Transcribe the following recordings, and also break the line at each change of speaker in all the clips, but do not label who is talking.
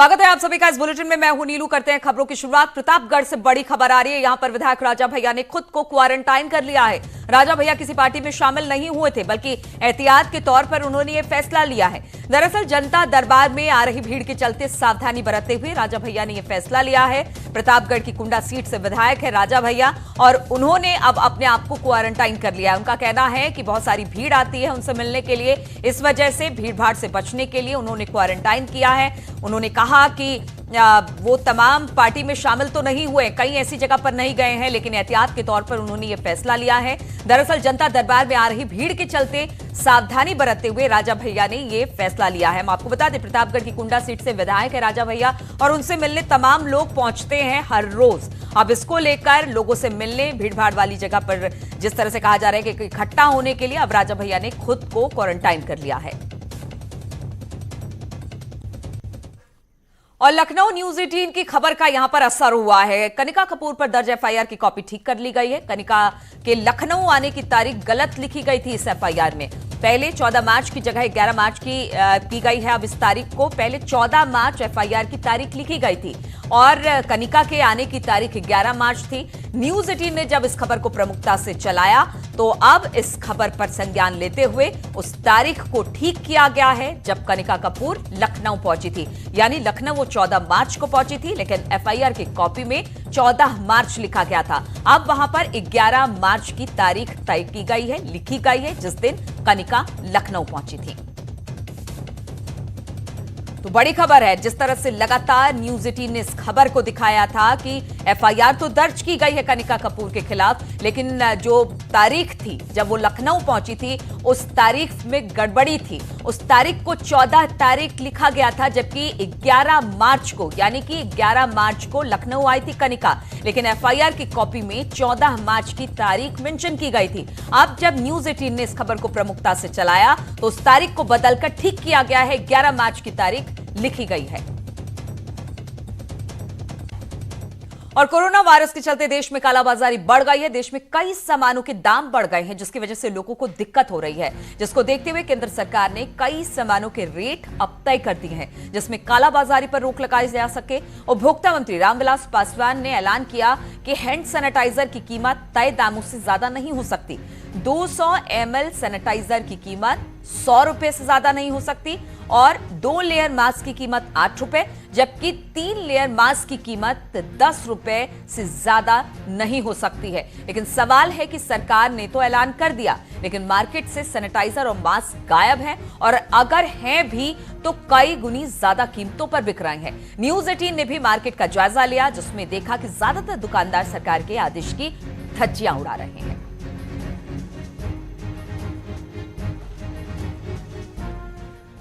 स्वागत है आप सभी का इस बुलेटिन में। मैं हूं नीलू। करते हैं खबरों की शुरुआत। प्रतापगढ़ से बड़ी खबर आ रही है। यहां पर विधायक राजा भैया ने खुद को क्वारंटाइन कर लिया है। राजा भैया किसी पार्टी में शामिल नहीं हुए थे, बल्कि एहतियात के तौर पर उन्होंने ये फैसला लिया है। दरअसल जनता दरबार में आ रही भीड़ के चलते सावधानी बरतते हुए राजा भैया ने यह फैसला लिया है। प्रतापगढ़ की कुंडा सीट से विधायक है राजा भैया और उन्होंने अब अपने आप को क्वारंटाइन कर लिया है। उनका कहना है कि बहुत सारी भीड़ आती है उनसे मिलने के लिए, इस वजह से भीड़ भाड़ से बचने के लिए उन्होंने क्वारंटाइन किया है। उन्होंने कहा कि वो तमाम पार्टी में शामिल तो नहीं हुए, कई ऐसी जगह पर नहीं गए हैं, लेकिन एहतियात के तौर पर उन्होंने ये फैसला लिया है। दरअसल जनता दरबार में आ रही भीड़ के चलते सावधानी बरतते हुए राजा भैया ने ये फैसला लिया है। हम आपको बता दें, प्रतापगढ़ की कुंडा सीट से विधायक है राजा भैया और उनसे मिलने तमाम लोग पहुंचते हैं हर रोज। अब इसको लेकर लोगों से मिलने, भीड़ भाड़ वाली जगह पर जिस तरह से कहा जा रहा है कि इकट्ठा होने के लिए अब राजा भैया ने खुद को क्वारंटाइन कर लिया है। और लखनऊ न्यूज 18 की खबर का यहां पर असर हुआ है। कनिका कपूर पर दर्ज एफआईआर की कॉपी ठीक कर ली गई है। कनिका के लखनऊ आने की तारीख गलत लिखी गई थी इस एफआईआर में। पहले 14 मार्च की जगह 11 मार्च की गई है। अब इस तारीख को पहले 14 मार्च एफआईआर की तारीख लिखी गई थी और कनिका के आने की तारीख 11 मार्च थी। न्यूज 18 ने जब इस खबर को प्रमुखता से चलाया तो अब इस खबर पर संज्ञान लेते हुए उस तारीख को ठीक किया गया है जब कनिका कपूर लखनऊ पहुंची थी। यानी लखनऊ वो 14 मार्च को पहुंची थी, लेकिन एफआईआर की कॉपी में 14 मार्च लिखा गया था। अब वहां पर 11 मार्च की तारीख तय की गई है, लिखी गई है, जिस दिन कनिका लखनऊ पहुंची थी। तो बड़ी खबर है। जिस तरह से लगातार न्यूज 18 ने इस खबर को दिखाया था कि एफआईआर तो दर्ज की गई है कनिका कपूर के खिलाफ, लेकिन जो तारीख थी जब वो लखनऊ पहुंची थी उस तारीख में गड़बड़ी थी। उस तारीख को 14 तारीख लिखा गया था, जबकि 11 मार्च को, यानी कि 11 मार्च को लखनऊ आई थी कनिका, लेकिन एफआईआर की कॉपी में 14 मार्च की तारीख मेंशन की गई थी। अब जब न्यूज 18 ने इस खबर को प्रमुखता से चलाया तो उस तारीख को बदलकर ठीक किया गया है, 11 मार्च की तारीख लिखी गई है। और कोरोना वायरस के चलते देश में कालाबाजारी बढ़ गई है। देश में कई सामानों के दाम बढ़ गए हैं, जिसकी वजह से लोगों को दिक्कत हो रही है, जिसको देखते हुए केंद्र सरकार ने कई सामानों के रेट अब तय कर दिए हैं, जिसमें कालाबाजारी पर रोक लगाई जा सके। उपभोक्ता मंत्री रामविलास पासवान ने ऐलान किया कि हैंड सैनिटाइजर की कीमत तय दामों से ज्यादा नहीं हो सकती। 200 ml सैनिटाइजर की कीमत 100 रुपए से ज्यादा नहीं हो सकती और 2 लेयर मास्क की कीमत 8 रुपए, जबकि 3 लेयर मास्क की कीमत 10 रुपए से ज्यादा नहीं हो सकती है। लेकिन सवाल है कि सरकार ने तो ऐलान कर दिया, लेकिन मार्केट से सैनिटाइजर और मास्क गायब हैं और अगर हैं भी तो कई गुनी ज्यादा कीमतों पर बिक रहे हैं। न्यूज 18 ने भी मार्केट का जायजा लिया, जिसमें देखा कि ज्यादातर दुकानदार सरकार के आदेश की धज्जियां उड़ा रहे हैं।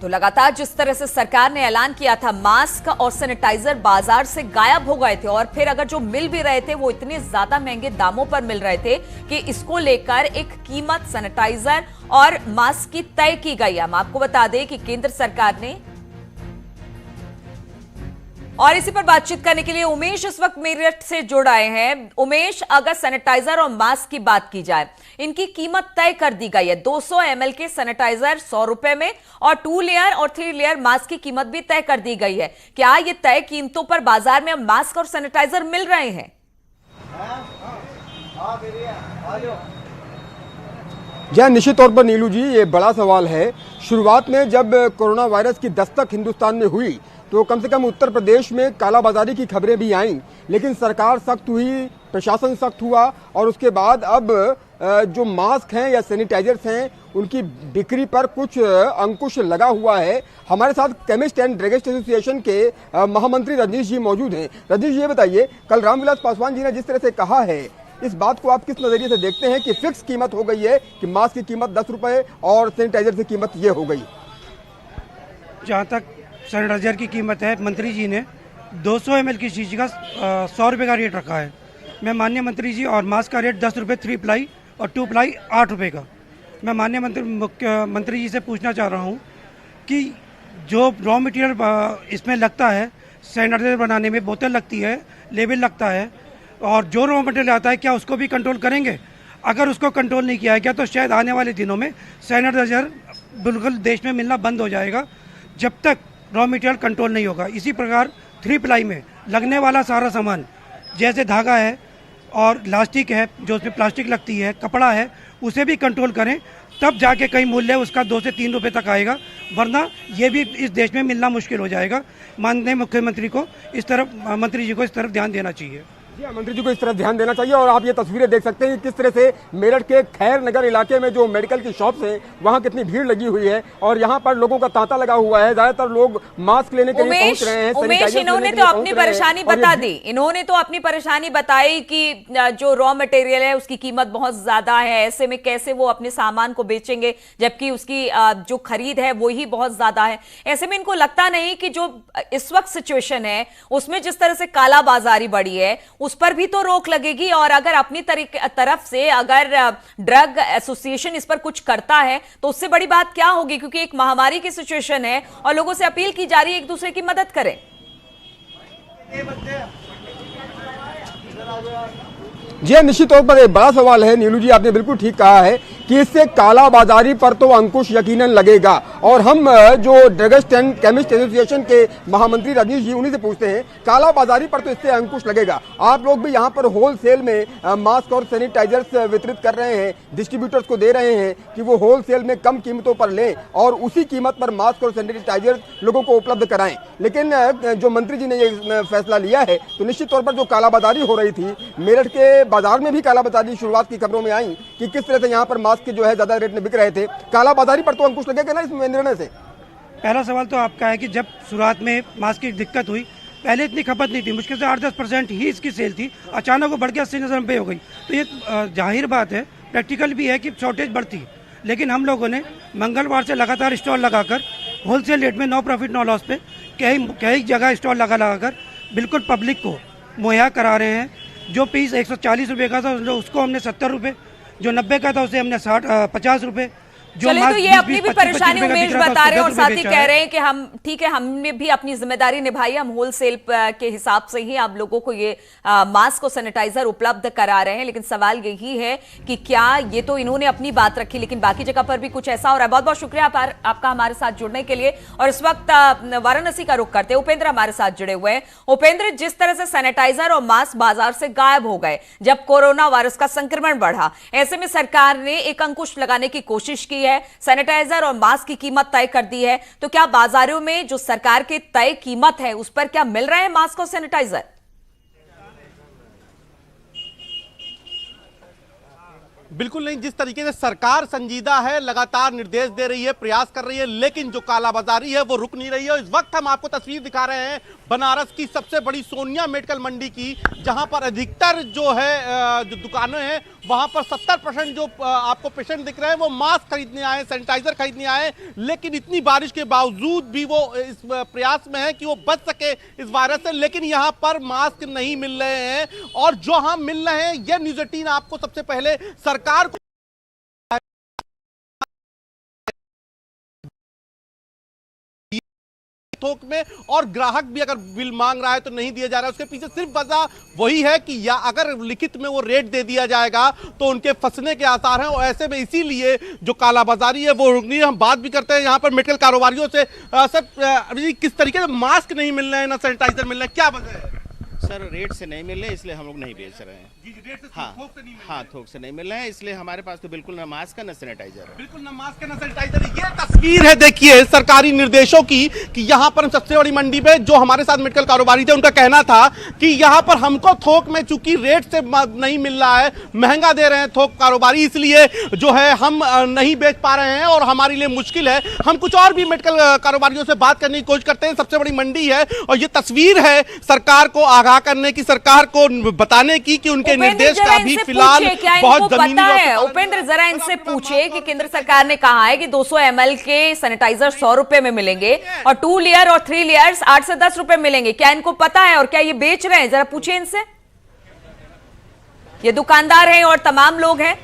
तो लगातार जिस तरह से सरकार ने ऐलान किया था, मास्क और सैनिटाइजर बाजार से गायब हो गए थे और फिर अगर जो मिल भी रहे थे वो इतने ज्यादा महंगे दामों पर मिल रहे थे कि इसको लेकर एक कीमत सैनिटाइजर और मास्क की तय की गई। हम आपको बता दें कि केंद्र सरकार ने, और इसी पर बातचीत करने के लिए उमेश इस वक्त मेरठ से जुड़ आए हैं। उमेश, अगर सैनिटाइजर और मास्क की बात की जाए, इनकी कीमत तय कर दी गई है। 200 ml के सैनिटाइजर 100 रुपए में और 2 लेयर और 3 लेयर मास्क की कीमत भी तय कर दी गई है। क्या ये तय कीमतों पर बाजार में मास्क और सैनिटाइजर मिल रहे हैं?
जी निश्चित तौर पर नीलू जी, ये बड़ा सवाल है। शुरुआत में जब कोरोना वायरस की दस्तक हिंदुस्तान में हुई तो कम से कम उत्तर प्रदेश में कालाबाजारी की खबरें भी आईं, लेकिन सरकार सख्त हुई, प्रशासन सख्त हुआ और उसके बाद अब जो मास्क हैं या सैनिटाइजर्स हैं उनकी बिक्री पर कुछ अंकुश लगा हुआ है। हमारे साथ केमिस्ट एंड ड्रगिस्ट एसोसिएशन के महामंत्री रजनीश जी मौजूद हैं। रजनीश, ये बताइए, कल रामविलास पासवान जी ने जिस तरह से कहा है, इस बात को आप किस नजरिए से देखते हैं कि फिक्स कीमत हो गई है कि मास्क की कीमत 10 रुपए और सैनिटाइजर की कीमत ये हो गई?
जहाँ तक सैनिटाइजर की कीमत है, मंत्री जी ने 200 ml की शीशी का 100 रुपये का रेट रखा है। मैं माननीय मंत्री जी, और मास्क का रेट 10 रुपये 3 प्लाई और 2 प्लाई 8 रुपये का। मैं माननीय मुख्यमंत्री जी से पूछना चाह रहा हूँ कि जो रॉ मटेरियल इसमें लगता है, सैनिटाइजर बनाने में बोतल लगती है, लेबल लगता है, और जो रॉ मटेरियल आता है, क्या उसको भी कंट्रोल करेंगे? अगर उसको कंट्रोल नहीं किया गया तो शायद आने वाले दिनों में सैनिटाइजर बिल्कुल देश में मिलना बंद हो जाएगा। जब तक रॉ मटेरियल कंट्रोल नहीं होगा। इसी प्रकार 3 प्लाई में लगने वाला सारा सामान जैसे धागा है और इलास्टिक है, जो उसमें प्लास्टिक लगती है, कपड़ा है, उसे भी कंट्रोल करें, तब जाके कहीं मूल्य उसका 2 से 3 रुपये तक आएगा, वरना ये भी इस देश में मिलना मुश्किल हो जाएगा। माननीय मुख्यमंत्री को इस तरफ, मंत्री जी को इस तरफ ध्यान देना चाहिए।
जी हाँ, मंत्री जी को इस तरफ ध्यान देना चाहिए। और आप ये तस्वीरें देख सकते हैं कि किस तरह से मेरठ के खैर नगर इलाके में जो मेडिकल की शॉप्स हैं वहाँ कितनी भीड़ लगी हुई है और यहाँ पर लोगों का तांता लगा हुआ है। ज्यादातर लोग मास्क लेने के लिए पहुंच रहे हैं।
उमेश, इन्होंने तो अपनी परेशानी बता दी, इन्होंने तो अपनी परेशानी बताई कि जो रॉ मटेरियल है उसकी कीमत बहुत ज्यादा है, ऐसे में कैसे वो अपने सामान को बेचेंगे जबकि उसकी जो खरीद है वो ही बहुत ज्यादा है। ऐसे में इनको लगता नहीं कि जो इस वक्त सिचुएशन है उसमें जिस तरह से कालाबाजारी बढ़ी है उस पर भी तो रोक लगेगी। और अगर अपनी तरफ से अगर ड्रग एसोसिएशन इस पर कुछ करता है तो उससे बड़ी बात क्या होगी, क्योंकि एक महामारी की सिचुएशन है और लोगों से अपील की जा रही है एक दूसरे की मदद करें।
जी निश्चित तौर पर एक बड़ा सवाल है। नीलू जी, आपने बिल्कुल ठीक कहा है कि इससे कालाबाजारी पर तो अंकुश यकीनन लगेगा। और हम जो ड्रगिस्ट एंड केमिस्ट एसोसिएशन के महामंत्री रजनीश जी, उन्हीं से पूछते हैं, कालाबाजारी पर तो इससे अंकुश लगेगा। आप लोग भी यहाँ पर होलसेल में मास्क और सैनिटाइजर्स वितरित कर रहे हैं, डिस्ट्रीब्यूटर्स को दे रहे हैं कि वो होलसेल में कम कीमतों पर लें और उसी कीमत पर मास्क और सैनिटाइजर लोगों को उपलब्ध कराएं। लेकिन जो मंत्री जी ने ये फैसला लिया है तो निश्चित तौर पर जो कालाबाजारी हो रही थी, मेरठ के बाजार में भी कालाबाजारी शुरुआत की खबरों में आई कि किस तरह से यहाँ पर मास्क के जो है ज्यादा रेट में बिक रहे थे। कालाबाजारी पर तो अंकुश लगेगा ना इस निर्णय से?
पहला सवाल तो आपका है कि जब शुरुआत में मास्क की दिक्कत हुई, पहले इतनी खपत नहीं थी, मुश्किल से 8-10% ही इसकी सेल थी, अचानक वो बढ़ के 80 रुपये हो गई। तो ये जाहिर बात है, प्रैक्टिकल भी है कि शॉर्टेज बढ़ती। लेकिन हम लोगों ने मंगलवार से लगातार स्टॉल लगाकर होलसेल रेट में नो प्रॉफिट नो लॉस पे कई जगह स्टॉल लगाकर बिल्कुल पब्लिक को मुहैया करा रहे हैं। जो पीस 140 रुपये का था उसको हमने 70 रुपये, जो 90 का था उसे हमने 50 रुपये।
चले तो ये अपनी भी परेशानी उमेश बता रहे हैं और साथ ही कह रहे हैं कि हम ठीक है, हमने भी अपनी जिम्मेदारी निभाई, हम होलसेल के हिसाब से ही आप लोगों को ये मास्क और सैनिटाइजर उपलब्ध करा रहे हैं। लेकिन सवाल यही है कि क्या ये तो इन्होंने अपनी बात रखी, लेकिन बाकी जगह पर भी कुछ ऐसा हो रहा है। बहुत बहुत शुक्रिया आपका हमारे साथ जुड़ने के लिए। और इस वक्त वाराणसी का रुख करते उपेंद्र हमारे साथ जुड़े हुए हैं। उपेंद्र, जिस तरह से सैनिटाइजर और मास्क बाजार से गायब हो गए जब कोरोना वायरस का संक्रमण बढ़ा, ऐसे में सरकार ने एक अंकुश लगाने की कोशिश की है, सैनिटाइजर और मास्क की कीमत तय कर दी है, तो क्या बाजारों में जो सरकार के तय कीमत है उस पर क्या मिल रहे हैं मास्क और सैनिटाइजर?
बिल्कुल नहीं। जिस तरीके से सरकार संजीदा है, लगातार निर्देश दे रही है, प्रयास कर रही है, लेकिन जो कालाबाजारी है वो रुक नहीं रही है। इस वक्त हम आपको तस्वीर दिखा रहे हैं बनारस की सबसे बड़ी सोनिया मेडिकल मंडी की, जहां पर अधिकतर जो है जो दुकानें हैं वहां पर 70% जो आपको पेशेंट दिख रहे हैं वो मास्क खरीदने आए, सैनिटाइजर खरीदने आए। लेकिन इतनी बारिश के बावजूद भी वो इस प्रयास में है कि वो बच सके इस वायरस से, लेकिन यहाँ पर मास्क नहीं मिल रहे हैं। और जो हम मिल रहे हैं, यह न्यूज 18 आपको सबसे पहले सरकार को थोक में, और ग्राहक भी अगर बिल मांग रहा है तो नहीं दिया जा रहा है। उसके पीछे सिर्फ वजह वही है कि या अगर लिखित में वो रेट दे दिया जाएगा तो उनके फंसने के आसार हैं। और ऐसे में इसीलिए जो कालाबाजारी है वो रुकनी है। हम बात भी करते हैं यहाँ पर मेडिकल कारोबारियों से। सर, किस तरीके से मास्क नहीं मिल रहे हैं, ना सैनिटाइजर मिल रहे हैं, क्या वजह है?
सर, रेट से नहीं मिल रहे इसलिए हम लोग नहीं बेच रहे हैं। हाँ, थोक से नहीं मिल रहे हैं, इसलिए हमारे पास तो बिल्कुल ना मास्क है ना सैनिटाइजर है।
बिल्कुल ना मास्क है ना सैनिटाइजर। ये तस्वीर है, देखिए, सरकारी निर्देशों की कि यहाँ पर सबसे बड़ी मंडी पे जो हमारे साथ मेडिकल कारोबारी थे उनका कहना था कि यहाँ पर हमको थोक में चूंकि रेट से नहीं मिल रहा है, महंगा दे रहे हैं थोक कारोबारी, इसलिए जो है हम नहीं बेच पा रहे हैं और हमारे लिए मुश्किल है। हम कुछ और भी मेडिकल कारोबारियों से बात करने की कोशिश करते हैं। सबसे बड़ी मंडी है और ये तस्वीर है सरकार को आगाह करने की, सरकार को बताने की कि उनके निर्देश का भी फिलहाल बहुत
पता है। उपेंद्र, जरा इनसे पूछिए कि केंद्र सरकार ने कहा है कि 200 ml के सैनिटाइजर 100 रुपए में मिलेंगे और 2 लेयर और 3 लेयर्स 8 से 10 रुपए मिलेंगे। क्या इनको पता है और क्या ये बेच रहे हैं? जरा पूछिए इनसे। ये दुकानदार हैं और तमाम लोग हैं।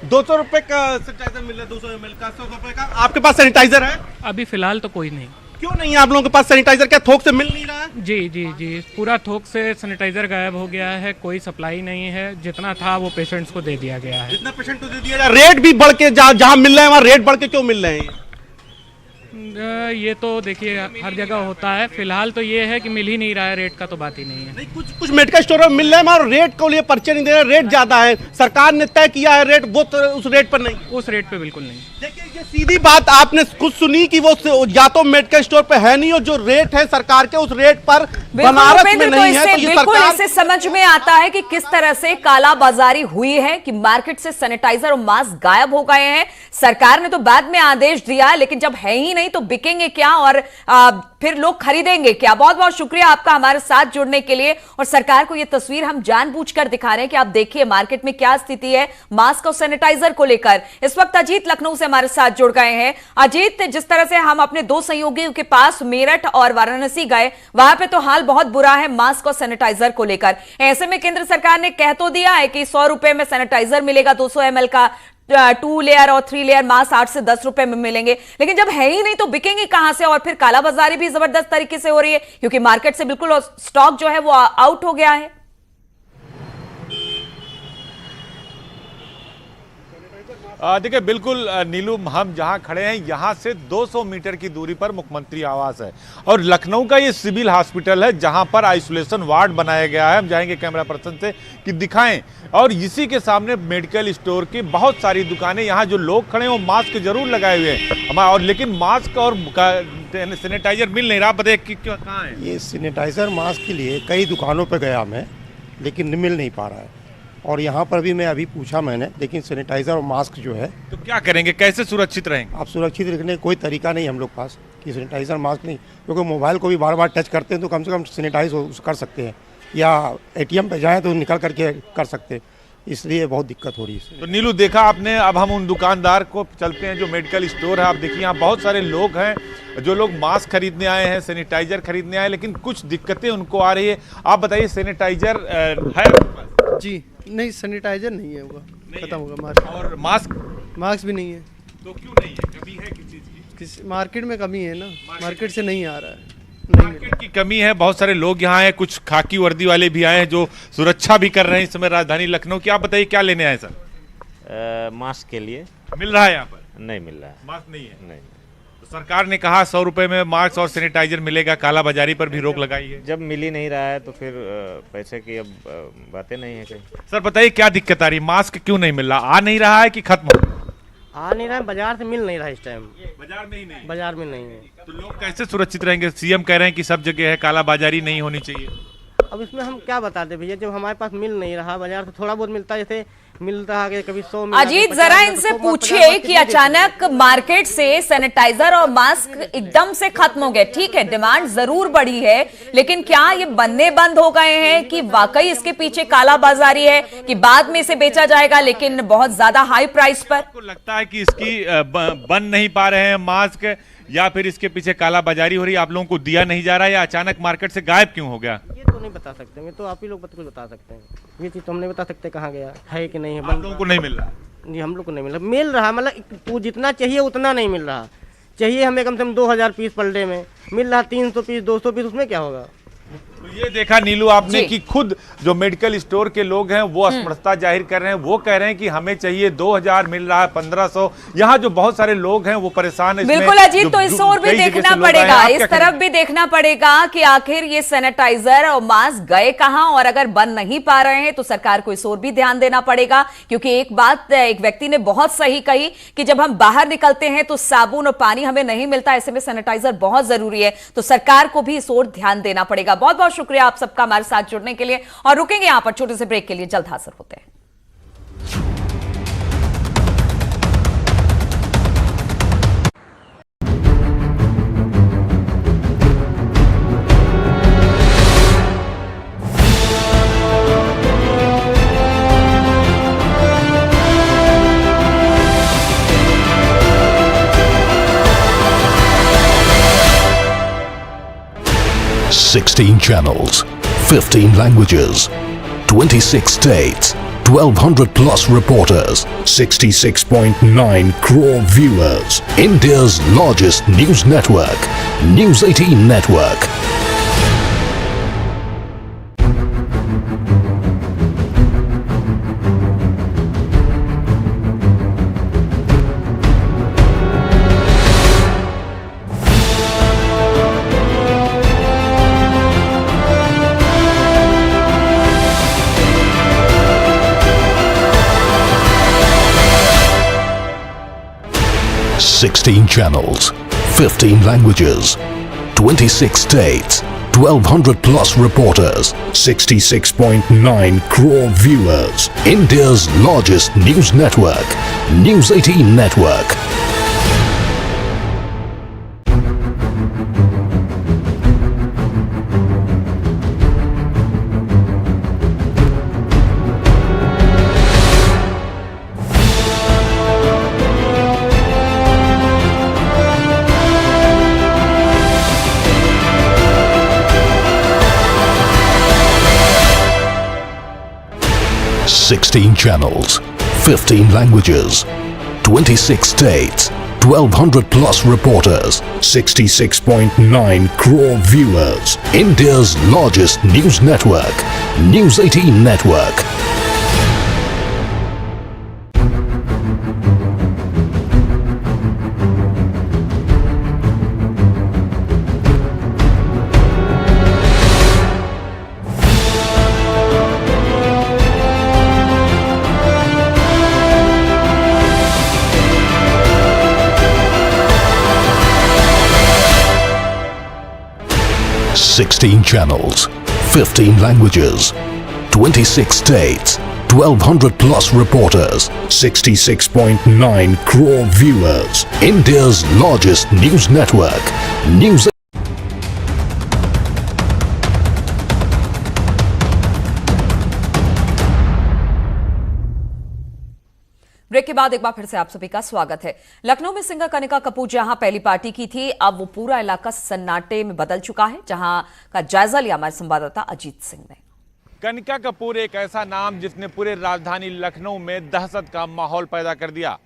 200 रुपए का सैनिटाइजर मिल रहा है, 200 ml का, 100 रुपए का। आपके पास सैनिटाइजर है?
अभी फिलहाल तो कोई नहीं।
क्यों नहीं है आप लोगों के पास सैनिटाइजर? क्या थोक से मिल नहीं रहा है?
जी, पूरा थोक से सैनिटाइजर गायब हो गया है, कोई सप्लाई नहीं है। जितना था वो पेशेंट्स को दे दिया गया है।
जितना पेशेंट को दे दिया जाए, रेट भी बढ़ के जहाँ मिल रहे हैं वहाँ रेट बढ़ के क्यों मिल रहे हैं?
ये तो देखिए हर जगह होता है। फिलहाल तो ये है कि मिल ही नहीं रहा है, रेट का तो बात ही नहीं है।
नहीं, कुछ मेडिकल स्टोर में मिल रहे हैं मगर रेट को लिए पर्चे नहीं दे रहे, रेट ज्यादा है। सरकार ने तय किया है रेट, वो तो उस रेट पर नहीं,
उस रेट पे बिल्कुल नहीं।
देखिए ये सीधी बात आपने खुद सुनी कि वो या तो मेडिकल स्टोर पे है नहीं और जो रेट है सरकार के उस रेट पर बनारस में नहीं है। तो ये
बिल्कुल
सरकार
इससे समझ में आता है कि किस तरह से कालाबाजारी हुई है कि मार्केट से सैनिटाइजर और मास्क गायब हो गए हैं। सरकार ने तो बाद में आदेश दिया, लेकिन जब है ही नहीं तो बिकेंगे क्या और फिर लोग खरीदेंगे क्या। बहुत बहुत शुक्रिया आपका हमारे साथ जुड़ने के लिए। और सरकार को यह तस्वीर हम जानबूझकर दिखा रहे हैं कि आप देखिए मार्केट में क्या स्थिति है मास्क और सैनिटाइजर को लेकर। इस वक्त अजीत लखनऊ से हमारे साथ जुड़ गए हैं। अजीत, जिस तरह से हम अपने दो सहयोगियों के पास मेरठ और वाराणसी गए, वहां पे तो हाल बहुत बुरा है मास्क और सैनिटाइजर को लेकर। ऐसे में केंद्र सरकार ने कह तो दिया है कि 100 रुपए में सैनिटाइजर मिलेगा, 200 ml का 2 लेयर और 3 लेयर मास्क 8 से 10 रुपए में मिलेंगे, लेकिन जब है ही नहीं तो बिकेंगे कहां से। और फिर कालाबाजारी भी जबरदस्त तरीके से हो रही है क्योंकि मार्केट से बिल्कुल स्टॉक जो है वो आउट हो गया है।
देखिए बिल्कुल नीलू, हम जहां खड़े हैं यहां से 200 मीटर की दूरी पर मुख्यमंत्री आवास है और लखनऊ का ये सिविल हॉस्पिटल है जहां पर आइसोलेशन वार्ड बनाया गया है। हम जाएंगे कैमरा पर्सन से कि दिखाएं। और इसी के सामने मेडिकल स्टोर की बहुत सारी दुकानें, यहाँ जो लोग खड़े हैं वो मास्क जरूर लगाए हुए हैं और लेकिन मास्क और सैनिटाइजर मिल नहीं रहा। बताइए कि कहाँ है
ये सैनिटाइजर मास्क के लिए कई दुकानों पर गया मैं, लेकिन मिल नहीं पा रहा है। और यहाँ पर भी मैं अभी पूछा मैंने, लेकिन सैनिटाइजर और मास्क जो है
तो क्या करेंगे, कैसे सुरक्षित रहेंगे?
आप सुरक्षित रखने का कोई तरीका नहीं हम लोग पास कि सैनिटाइजर मास्क नहीं, क्योंकि मोबाइल को भी बार बार टच करते हैं तो कम से कम सैनिटाइज कर सकते हैं, या ATM पे जाएँ तो निकल करके कर सकते हैं, इसलिए बहुत दिक्कत हो रही है।
तो नीलू देखा आपने, अब हम उन दुकानदार को चलते हैं जो मेडिकल स्टोर है। आप देखिए यहाँ बहुत सारे लोग हैं जो लोग मास्क खरीदने आए हैं, सैनिटाइजर खरीदने आए, लेकिन कुछ दिक्कतें उनको आ रही है। आप बताइए सैनिटाइजर है?
जी नहीं, सैनिटाइजर नहीं है, होगा खत्म होगा। मास्क
और मास्क
भी नहीं है।
तो क्यों नहीं है? कमी है किस चीज की?
किस मार्केट में कमी है ना, मार्केट से नहीं आ रहा है,
मार्केट की कमी है। बहुत सारे लोग यहाँ हैं, कुछ खाकी वर्दी वाले भी आए हैं जो सुरक्षा भी कर रहे हैं इस समय राजधानी लखनऊ की। आप बताइए क्या लेने आए सर?
मास्क के लिए।
मिल रहा है यहाँ पर?
नहीं मिल रहा है।
मास्क नहीं है?
नहीं।
तो सरकार ने कहा 100 रुपए में मास्क और सैनिटाइजर मिलेगा, कालाबाजारी पर भी रोक लगाई है।
जब मिल ही नहीं रहा है तो फिर पैसे की अब बातें नहीं है कहीं।
सर बताइए क्या दिक्कत आ रही है, मास्क क्यों नहीं मिल रहा? आ नहीं रहा है कि खत्म हो?
आ नहीं रहा है, बाजार से मिल नहीं रहा इस टाइम।
बाजार में ही नहीं?
बाजार में नहीं है।
तो लोग कैसे सुरक्षित रहेंगे? सीएम कह रहे हैं कि सब जगह है, कालाबाजारी नहीं होनी चाहिए।
अब इसमें हम क्या बता दें भैया, जब हमारे पास मिल नहीं रहा, बाजार से थोड़ा बहुत मिलता है, जैसे मिलता है कभी 100 मिला।
अजीत, जरा इनसे पूछिए कि अचानक मार्केट से सैनिटाइजर और मास्क एकदम से खत्म हो गए। ठीक है, डिमांड जरूर बढ़ी है, लेकिन क्या ये बनने बंद हो गए हैं कि वाकई इसके पीछे कालाबाजारी है कि बाद में इसे बेचा जाएगा लेकिन बहुत ज्यादा हाई प्राइस पर?
आपको लगता है कि इसकी बन नहीं पा रहे हैं मास्क, या फिर इसके पीछे कालाबाजारी हो रही है, आप लोगों को दिया नहीं जा रहा है, या अचानक मार्केट से गायब क्यों हो गया?
ये तो नहीं बता सकते, मैं तो आप ही लोग कुछ बता सकते हैं। ये चीज तो हम नहीं बता सकते कहाँ गया है कि नहीं है।
आप लोगों को नहीं मिल रहा?
जी हम लोग को नहीं मिल रहा, मतलब जितना चाहिए उतना नहीं मिल रहा। चाहिए हमें कम से कम 2000 पीस पर डे में, मिल रहा 300 पीस 200 पीस, उसमें क्या होगा?
तो ये देखा नीलू आपने कि खुद जो मेडिकल स्टोर के लोग हैं वो असमर्थता जाहिर कर रहे हैं। वो कह रहे हैं कि हमें चाहिए 2000, मिल रहा है 1500। यहाँ जो बहुत सारे लोग हैं वो परेशान है।
बिल्कुल अजीत, तो इस ओर भी देखना पड़ेगा, इस तरफ भी देखना पड़ेगा कि आखिर ये सैनिटाइजर और मास्क गए कहां, और अगर बन नहीं पा रहे हैं तो सरकार को इस ओर भी ध्यान देना पड़ेगा। क्योंकि एक बात एक व्यक्ति ने बहुत सही कही कि जब हम बाहर निकलते हैं तो साबुन और पानी हमें नहीं मिलता, ऐसे में सैनिटाइजर बहुत जरूरी है। तो सरकार को भी इस ओर ध्यान देना पड़ेगा। बहुत बहुत शुक्रिया आप सबका हमारे साथ जुड़ने के लिए, और रुकेंगे यहां पर छोटे से ब्रेक के लिए, जल्द हाजिर होते हैं।
Sixteen channels, 15 languages, 26 states, 1200 plus reporters, 66.9 crore viewers. India's largest news network, News 18 Network. 16 channels, 15 languages, 26 states, 1200 plus reporters, 66.9 crore viewers. India's largest news network, News 18 Network. Sixteen channels, 15 languages, 26 states, 1200 plus reporters, 66.9 crore viewers. India's largest news network, News 18 Network. Sixteen channels, 15 languages, 26 states, 1200 plus reporters, 66.9 crore viewers. India's largest news network, News.
Break के बाद एक बार फिर से आप सभी का स्वागत है। लखनऊ में सिंगर कनिका कपूर जहां पहली पार्टी की थी, अब वो पूरा इलाका सन्नाटे में बदल चुका है, जहां का जायजा लिया हमारे संवाददाता अजीत सिंह ने।
कनिका कपूर एक ऐसा नाम जिसने पूरे राजधानी लखनऊ में दहशत का माहौल पैदा कर दिया।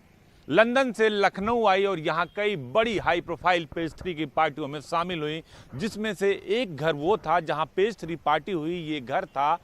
लंदन से लखनऊ आई और यहाँ कई बड़ी हाई प्रोफाइल पेज 3 की पार्टियों में शामिल हुई, जिसमें से एक घर वो था जहाँ पेज 3 पार्टी हुई। ये घर था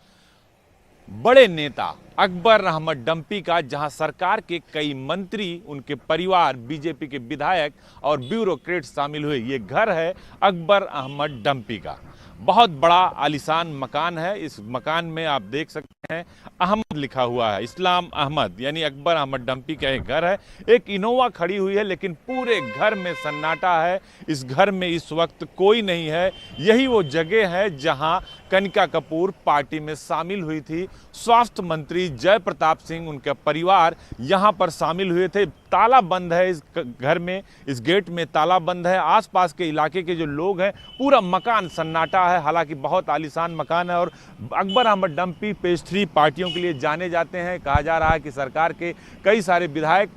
बड़े नेता अकबर अहमद डंपी का, जहां सरकार के कई मंत्री, उनके परिवार, बीजेपी के विधायक और ब्यूरोक्रेट शामिल हुए। ये घर है अकबर अहमद डंपी का। बहुत बड़ा आलीशान मकान है। इस मकान में आप देख सकते हैं अहमद लिखा हुआ है, इस्लाम अहमद, यानी अकबर अहमद डंपी का एक घर है। एक इनोवा खड़ी हुई है, लेकिन पूरे घर में सन्नाटा है। इस घर में इस वक्त कोई नहीं है। यही वो जगह है जहां कनिका कपूर पार्टी में शामिल हुई थी। स्वास्थ्य मंत्री जय प्रताप सिंह, उनका परिवार यहां पर शामिल हुए थे। ताला बंद है इस घर में, इस गेट में ताला बंद है। आसपास के इलाके के जो लोग हैं, पूरा मकान सन्नाटा है। हालांकि बहुत आलीशान मकान है और अकबर अहमद डंपी पेज 3 पार्टियों के लिए जाने जाते हैं। कहा जा रहा है कि सरकार के कई सारे विधायक,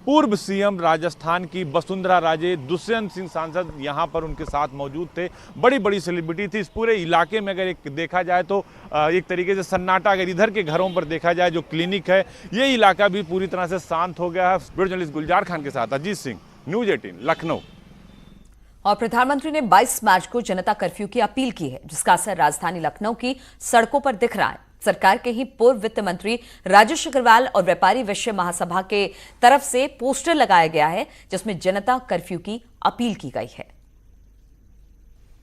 पूर्व सीएम राजस्थान की वसुंधरा राजे, दुष्यंत सिंह सांसद यहाँ पर उनके साथ मौजूद थे। बड़ी बड़ी सेलिब्रिटी थी। इस पूरे इलाके में अगर एक देखा जाए तो एक तरीके से सन्नाटा, अगर इधर के घरों पर देखा जाए, जो क्लिनिक है, ये इलाका भी पूरी तरह से शांत हो गया है। वीडियो जर्नलिस्ट गुलजार खान के साथ अजीत सिंह, न्यूज 18 लखनऊ।
और प्रधानमंत्री ने 22 मार्च को जनता कर्फ्यू की अपील की है, जिसका असर राजधानी लखनऊ की सड़कों पर दिख रहा है। सरकार के ही पूर्व वित्त मंत्री राजेश अग्रवाल और व्यापारी वैश्य महासभा के तरफ से पोस्टर लगाया गया है, जिसमें जनता कर्फ्यू की अपील की गई है।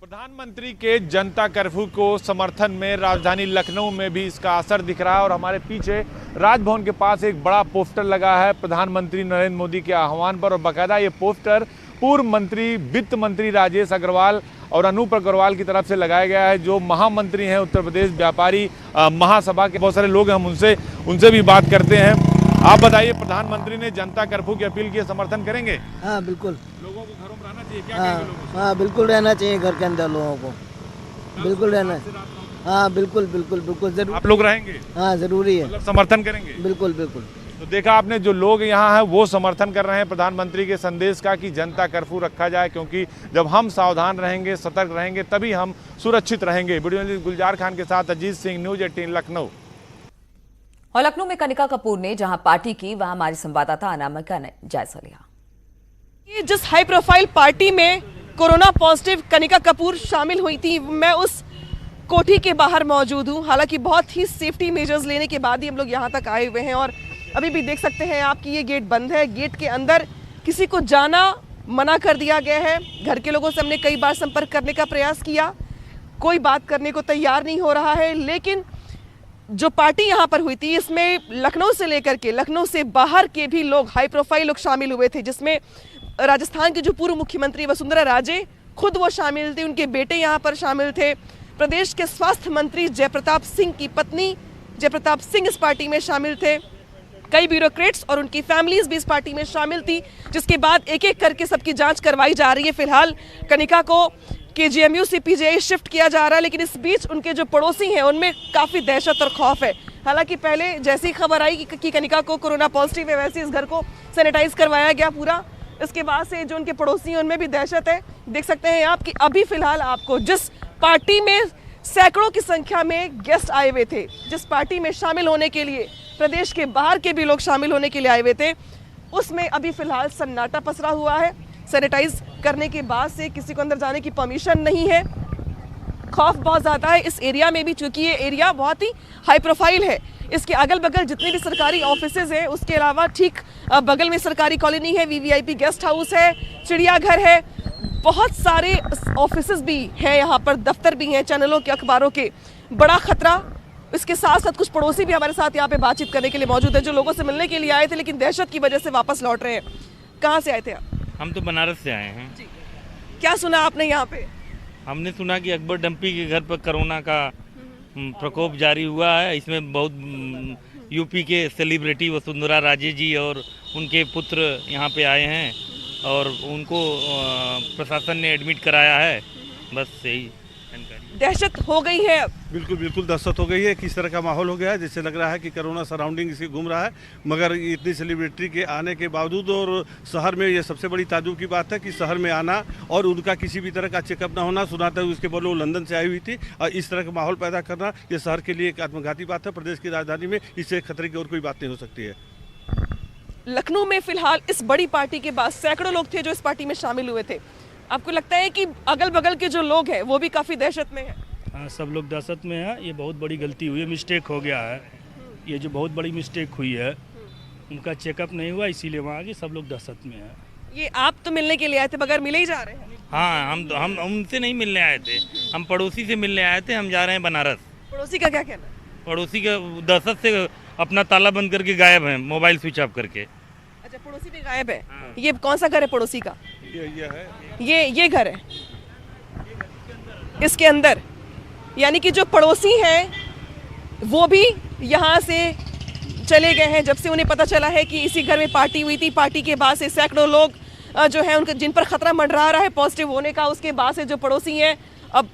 प्रधानमंत्री के जनता कर्फ्यू को समर्थन में राजधानी लखनऊ में भी इसका असर दिख रहा है। और हमारे पीछे राजभवन के पास एक बड़ा पोस्टर लगा है प्रधानमंत्री नरेंद्र मोदी के आह्वान पर, और बाकायदा ये पोस्टर पूर्व मंत्री वित्त मंत्री राजेश अग्रवाल और अनूप अग्रवाल की तरफ से लगाया गया है, जो महामंत्री हैं उत्तर प्रदेश व्यापारी महासभा के। बहुत सारे लोग हैं, हम उनसे भी बात करते हैं। आप बताइए, प्रधानमंत्री ने जनता कर्फ्यू की अपील की, समर्थन करेंगे?
हाँ बिल्कुल,
लोगों को घरों में रहना चाहिए, क्या कहेंगे लोगों को?
हाँ बिल्कुल रहना चाहिए घर के अंदर लोगों को, बिल्कुल रहना। हाँ बिल्कुल बिल्कुल बिल्कुल जरूर।
आप लोग रहेंगे?
हाँ जरूरी है,
मतलब समर्थन करेंगे?
बिल्कुल बिल्कुल।
तो देखा आपने, जो लोग यहाँ हैं वो समर्थन कर रहे हैं प्रधानमंत्री के संदेश का कि जनता कर्फ्यू रखा जाए, क्योंकि जब हम सावधान रहेंगे, सतर्क रहेंगे, तभी हम सुरक्षित रहेंगे। वीडियो जर्नलिस्ट गुलजार खान के साथ अजीत सिंह, न्यूज 18 लखनऊ।
और लखनऊ में कनिका कपूर ने जहां पार्टी की, वहां हमारी संवाददाता अनामिका ने जायजा लिया।
जिस हाई प्रोफाइल पार्टी में कोरोना पॉजिटिव कनिका कपूर शामिल हुई थी, मैं उस कोठी के बाहर मौजूद हूं। हालांकि बहुत ही सेफ्टी मेजर्स लेने के बाद ही हम लोग यहां तक आए हुए हैं, और अभी भी देख सकते हैं आप कि ये गेट बंद है। गेट के अंदर किसी को जाना मना कर दिया गया है। घर के लोगों से हमने कई बार संपर्क करने का प्रयास किया, कोई बात करने को तैयार नहीं हो रहा है। लेकिन जो पार्टी यहाँ पर हुई थी, इसमें लखनऊ से लेकर के लखनऊ से बाहर के भी लोग, हाई प्रोफाइल लोग शामिल हुए थे, जिसमें राजस्थान की जो पूर्व मुख्यमंत्री वसुंधरा राजे खुद वो शामिल थी, उनके बेटे यहाँ पर शामिल थे। प्रदेश के स्वास्थ्य मंत्री जयप्रताप सिंह की पत्नी जयप्रताप सिंह इस पार्टी में शामिल थे। कई ब्यूरोक्रेट्स और उनकी फैमिलीज भी इस पार्टी में शामिल थी, जिसके बाद एक एक करके सबकी जांच करवाई जा रही है। फिलहाल कनिका को KGMU से PGI शिफ्ट किया जा रहा है, लेकिन इस बीच उनके जो पड़ोसी हैं उनमें काफ़ी दहशत और खौफ है। हालांकि पहले जैसी खबर आई कि कनिका को कोरोना पॉजिटिव है, वैसे इस घर को सैनिटाइज करवाया गया पूरा। इसके बाद से जो उनके पड़ोसी हैं उनमें भी दहशत है। देख सकते हैं आप कि अभी फिलहाल आपको जिस पार्टी में सैकड़ों की संख्या में गेस्ट आए हुए थे, जिस पार्टी में शामिल होने के लिए प्रदेश के बाहर के भी लोग शामिल होने के लिए आए हुए थे, उसमें अभी फिलहाल सन्नाटा पसरा हुआ है। सैनिटाइज करने के बाद से किसी को अंदर जाने की परमिशन नहीं है। खौफ बहुत ज़्यादा है इस एरिया में भी, चूँकि ये एरिया बहुत ही हाई प्रोफाइल है। इसके अगल बगल जितने भी सरकारी ऑफिसेज हैं, उसके अलावा ठीक बगल में सरकारी कॉलोनी है, VVIP गेस्ट हाउस है, चिड़ियाघर है, बहुत सारे ऑफिसेज भी हैं यहाँ पर, दफ्तर भी हैं चैनलों के, अखबारों के। बड़ा खतरा। इसके साथ साथ कुछ पड़ोसी भी हमारे साथ यहाँ पे बातचीत करने के लिए मौजूद है, जो लोगों से मिलने के लिए आए थे लेकिन दहशत की वजह से वापस लौट रहे हैं। कहाँ से आए थे आप?
हम तो बनारस से आए हैं।
क्या सुना आपने यहाँ पे?
हमने सुना कि अकबर डंपी के घर पर कोरोना का प्रकोप जारी हुआ है। इसमें बहुत यूपी के सेलिब्रिटी वसुंधरा राजे जी और उनके पुत्र यहाँ पे आए हैं और उनको प्रशासन ने एडमिट कराया है। बस यही
दहशत हो गई है।
बिल्कुल बिल्कुल दहशत हो गई है। किस तरह का माहौल हो गया है, जैसे लग रहा है कि कोरोना सराउंडिंग इसके घूम रहा है। मगर इतनी सेलिब्रिटी के आने के बावजूद और शहर में ये सबसे बड़ी ताज्जुब की बात है कि शहर में आना और उनका किसी भी तरह का चेकअप ना होना। सुना था उसके बाद वो लंदन से आई हुई थी और इस तरह का माहौल पैदा करना ये शहर के लिए एक आत्मघाती बात है। प्रदेश की राजधानी में इससे खतरे की और कोई बात नहीं हो सकती है।
लखनऊ में फिलहाल इस बड़ी पार्टी के बाद सैकड़ों लोग थे जो इस पार्टी में शामिल हुए थे। आपको लगता है कि अगल बगल के जो लोग हैं वो भी काफ़ी दहशत में हैं?
हाँ, सब लोग दहशत में हैं। ये बहुत बड़ी गलती हुई है, मिस्टेक हो गया है। ये जो बहुत बड़ी मिस्टेक हुई है, उनका चेकअप नहीं हुआ, इसीलिए वहाँ आगे सब लोग दहशत में हैं।
ये आप तो मिलने के लिए आए थे, बगैर मिले ही जा रहे हैं?
हाँ, हम उनसे नहीं मिलने आए थे, हम पड़ोसी से मिलने आए थे। हम जा रहे हैं बनारस।
पड़ोसी का क्या कहना है?
पड़ोसी का दहशत से अपना ताला बंद करके गायब है, मोबाइल स्विच ऑफ करके।
अच्छा, पड़ोसी भी गायब है। हाँ। ये कौन सा घर है पड़ोसी का? ये घर है इसके अंदर। यानी कि जो पड़ोसी हैं वो भी यहाँ से चले गए हैं जब से उन्हें पता चला है कि इसी घर में पार्टी हुई थी। पार्टी के बाद से सैकड़ों लोग जो हैं उनके जिन पर खतरा मंडरा रहा है पॉजिटिव होने का, उसके बाद से जो पड़ोसी हैं अब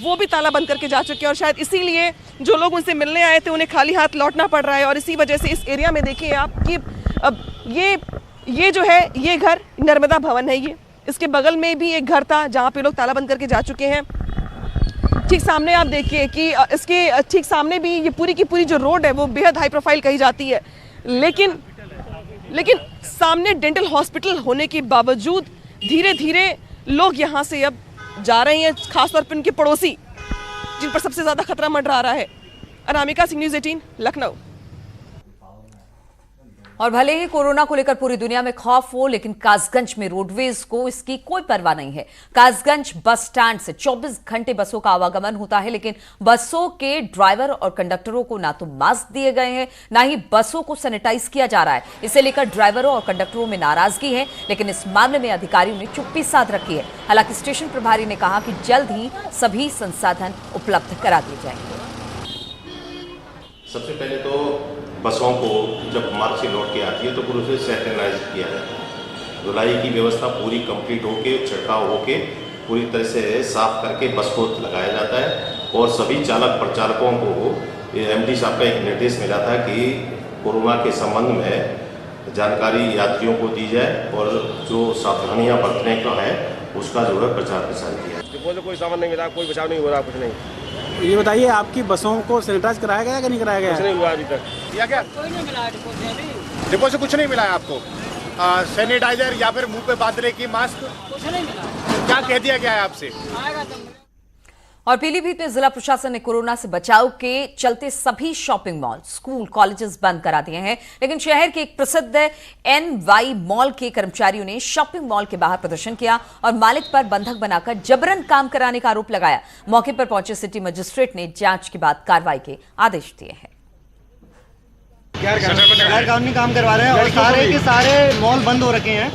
वो भी ताला बंद करके जा चुके हैं। और शायद इसीलिए जो लोग उनसे मिलने आए थे उन्हें खाली हाथ लौटना पड़ रहा है। और इसी वजह से इस एरिया में देखिए आप कि अब ये जो है ये घर नर्मदा भवन है। ये इसके बगल में भी एक घर था जहाँ पे लोग ताला बंद करके जा चुके हैं। ठीक सामने आप देखिए कि इसके ठीक सामने भी ये पूरी की पूरी जो रोड है वो बेहद हाई प्रोफाइल कही जाती है, लेकिन सामने डेंटल हॉस्पिटल होने के बावजूद धीरे धीरे लोग यहाँ से अब जा रहे हैं, खासतौर पर उनके पड़ोसी जिन पर सबसे ज़्यादा खतरा मंडरा रहा है। अनामिका सिंह, न्यूज़ 18, लखनऊ।
और भले ही कोरोना को लेकर पूरी दुनिया में खौफ हो, लेकिन कासगंज में रोडवेज को इसकी कोई परवाह नहीं है। कासगंज बस स्टैंड से 24 घंटे बसों का आवागमन होता है, लेकिन बसों के ड्राइवर और कंडक्टरों को ना तो मास्क दिए गए हैं, ना ही बसों को सैनिटाइज किया जा रहा है। इसे लेकर ड्राइवरों और कंडक्टरों में नाराजगी है, लेकिन इस मामले में अधिकारियों ने चुप्पी साध रखी है। हालांकि स्टेशन प्रभारी ने कहा कि जल्द ही सभी संसाधन उपलब्ध करा दिए जाएंगे।
सबसे पहले तो बसों को जब मार्ग से लौट के आती है तो पूरे से सैनिटाइज किया जाता है। धुलाई की व्यवस्था पूरी कंप्लीट होके, छिड़काव होके पूरी तरह से साफ करके बस को लगाया जाता है। और सभी चालक प्रचालकों को MD साहब का एक निर्देश मिला था कि कोरोना के संबंध में जानकारी यात्रियों को दी जाए और जो सावधानियाँ बरतने का है उसका जो है प्रचार प्रसार किया।
डिपो से कोई सामान नहीं मिला, कोई बचाव नहीं हो रहा, कुछ नहीं।
ये बताइए आपकी बसों को सैनिटाइज कराया गया कि नहीं कराया गया?
कुछ नहीं हुआ अभी तक।
क्या कोई नहीं मिला डिपो से अभी? डिपो से कुछ नहीं मिला है आपको? सैनिटाइजर या फिर मुंह पे बांधने की मास्क कुछ नहीं मिला। क्या कह दिया गया है आपसे? आएगा तुम।
और पीलीभीत में जिला प्रशासन ने कोरोना से बचाव के चलते सभी शॉपिंग मॉल, स्कूल, कॉलेजेस बंद करा दिए हैं। लेकिन शहर के एक प्रसिद्ध NY मॉल के कर्मचारियों ने शॉपिंग मॉल के बाहर प्रदर्शन किया और मालिक पर बंधक बनाकर जबरन काम कराने का आरोप लगाया। मौके पर पहुंचे सिटी मजिस्ट्रेट ने जांच के बाद कार्रवाई के आदेश दिए हैं।
गैर कानूनी काम करवा रहे हैं और सारे के सारे मॉल बंद हो रखे हैं।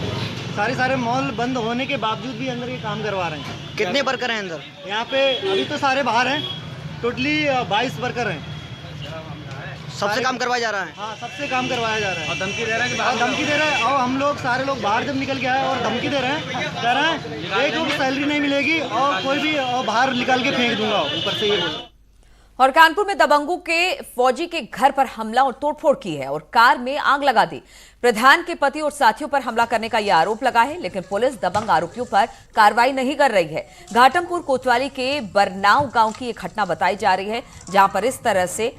सारे मॉल बंद होने के बावजूद भी अंदर ये काम करवा रहे हैं।
कितने वर्कर हैं अंदर?
यहाँ पे अभी तो सारे बाहर हैं, टोटली 22 वर्कर हैं।
सबसे काम करवाया जा रहा है?
हाँ, सबसे काम करवाया जा रहा है।
और धमकी दे रहे हैं कि बाहर
धमकी दे रहे हैं। और हम लोग सारे लोग बाहर जब निकल के आए और धमकी दे रहे हैं, कह रहे हैं एक रुपये सैलरी नहीं मिलेगी और कोई भी बाहर निकाल के फेंक दूंगा ऊपर से, ये बोल।
और कानपुर में दबंगों के फौजी के घर पर हमला और तोड़फोड़ की है और कार में आग लगा दी। प्रधान के पति और साथियों पर हमला करने का यह आरोप लगा है, लेकिन पुलिस दबंग आरोपियों पर कार्रवाई नहीं कर रही है। घाटमपुर कोतवाली के बरनाव गांव की यह घटना बताई जा रही है, जहां पर इस तरह से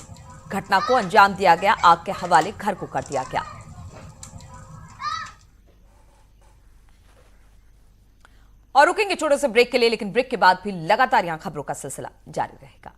घटना को अंजाम दिया गया, आग के हवाले घर को कर दिया गया। और रुकेंगे छोटे से ब्रेक के लिए, लेकिन ब्रेक के बाद भी लगातार यहां खबरों का सिलसिला जारी रहेगा।